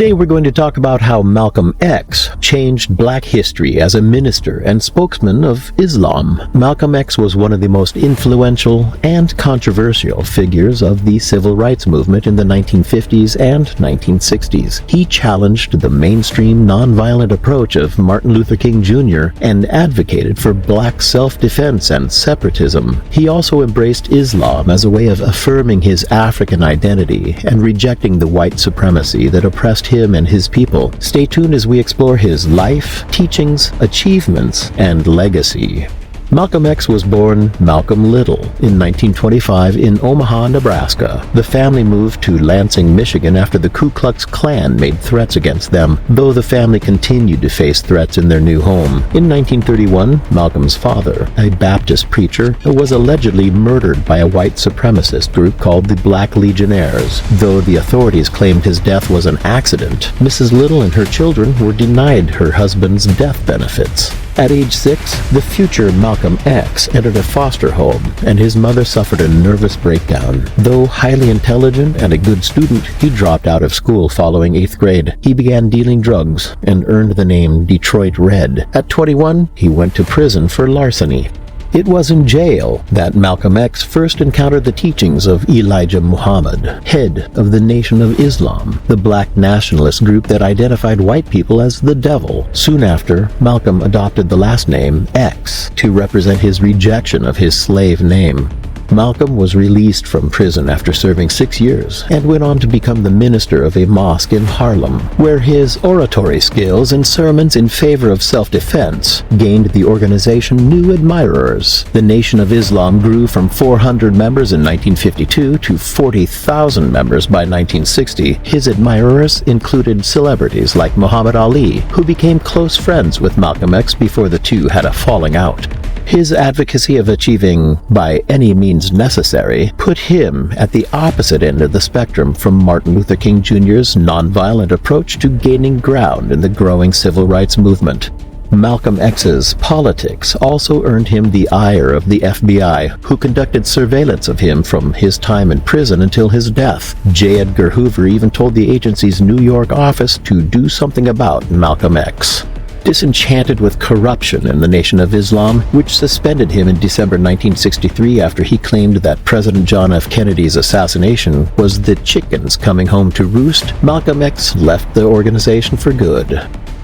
Today we're going to talk about how Malcolm X changed black history as a minister and spokesman of Islam. Malcolm X was one of the most influential and controversial figures of the civil rights movement in the 1950s and 1960s. He challenged the mainstream nonviolent approach of Martin Luther King Jr. and advocated for black self-defense and separatism. He also embraced Islam as a way of affirming his African identity and rejecting the white supremacy that oppressed him and his people. Stay tuned as we explore his life, teachings, achievements, and legacy. Malcolm X was born Malcolm Little in 1925 in Omaha, Nebraska. The family moved to Lansing, Michigan after the Ku Klux Klan made threats against them, though the family continued to face threats in their new home. In 1931, Malcolm's father, a Baptist preacher, was allegedly murdered by a white supremacist group called the Black Legionnaires. Though the authorities claimed his death was an accident, Mrs. Little and her children were denied her husband's death benefits. At age 6, the future Malcolm X entered a foster home, and his mother suffered a nervous breakdown. Though highly intelligent and a good student, he dropped out of school following 8th grade. He began dealing drugs and earned the name Detroit Red. At 21, he went to prison for larceny. It was in jail that Malcolm X first encountered the teachings of Elijah Muhammad, head of the Nation of Islam, the black nationalist group that identified white people as the devil. Soon after, Malcolm adopted the last name X to represent his rejection of his slave name. Malcolm was released from prison after serving 6 years and went on to become the minister of a mosque in Harlem, where his oratory skills and sermons in favor of self-defense gained the organization new admirers. The Nation of Islam grew from 400 members in 1952 to 40,000 members by 1960. His admirers included celebrities like Muhammad Ali, who became close friends with Malcolm X before the two had a falling out. His advocacy of achieving by any means necessary put him at the opposite end of the spectrum from Martin Luther King Jr.'s nonviolent approach to gaining ground in the growing civil rights movement. Malcolm X's politics also earned him the ire of the FBI, who conducted surveillance of him from his time in prison until his death. J. Edgar Hoover even told the agency's New York office to do something about Malcolm X. Disenchanted with corruption in the Nation of Islam, which suspended him in December 1963 after he claimed that President John F. Kennedy's assassination was the chickens coming home to roost, Malcolm X left the organization for good.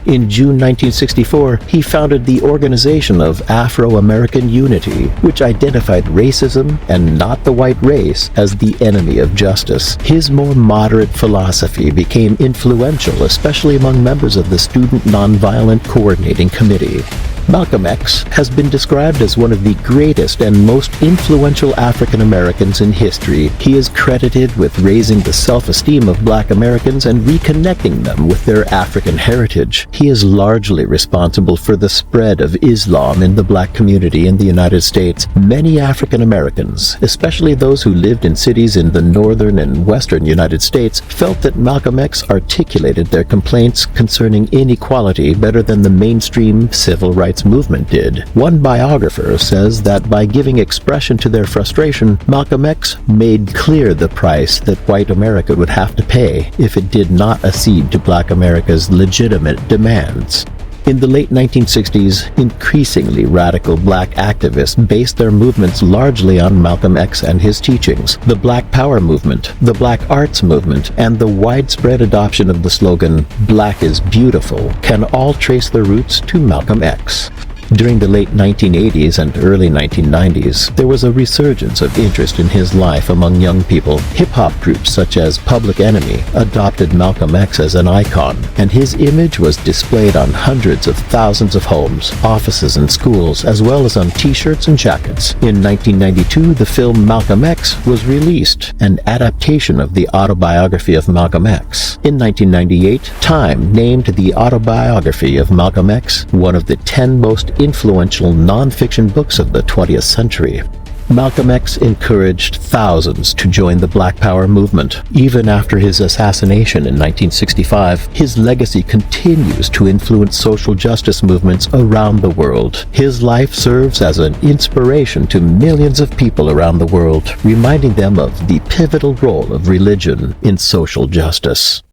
In June 1964, he founded the Organization of Afro-American Unity, which identified racism and not the white race as the enemy of justice. His more moderate philosophy became influential, especially among members of the Student Nonviolent Coordinating Committee. Malcolm X has been described as one of the greatest and most influential African Americans in history. He is credited with raising the self-esteem of black Americans and reconnecting them with their African heritage. He is largely responsible for the spread of Islam in the black community in the United States. Many African Americans, especially those who lived in cities in the northern and western United States, felt that Malcolm X articulated their complaints concerning inequality better than the mainstream civil rights movement did. One biographer says that by giving expression to their frustration, Malcolm X made clear the price that white America would have to pay if it did not accede to black America's legitimate demands. In the late 1960s, increasingly radical black activists based their movements largely on Malcolm X and his teachings. The Black Power movement, the Black Arts movement, and the widespread adoption of the slogan, "Black is beautiful," can all trace their roots to Malcolm X. During the late 1980s and early 1990s, there was a resurgence of interest in his life among young people. Hip-hop groups such as Public Enemy adopted Malcolm X as an icon, and his image was displayed on hundreds of thousands of homes, offices, and schools, as well as on t-shirts and jackets. In 1992, the film Malcolm X was released, an adaptation of the autobiography of Malcolm X. In 1998, Time named the autobiography of Malcolm X one of the 10 most influential non-fiction books of the 20th century. Malcolm X encouraged thousands to join the Black Power movement. Even after his assassination in 1965, his legacy continues to influence social justice movements around the world. His life serves as an inspiration to millions of people around the world, reminding them of the pivotal role of religion in social justice.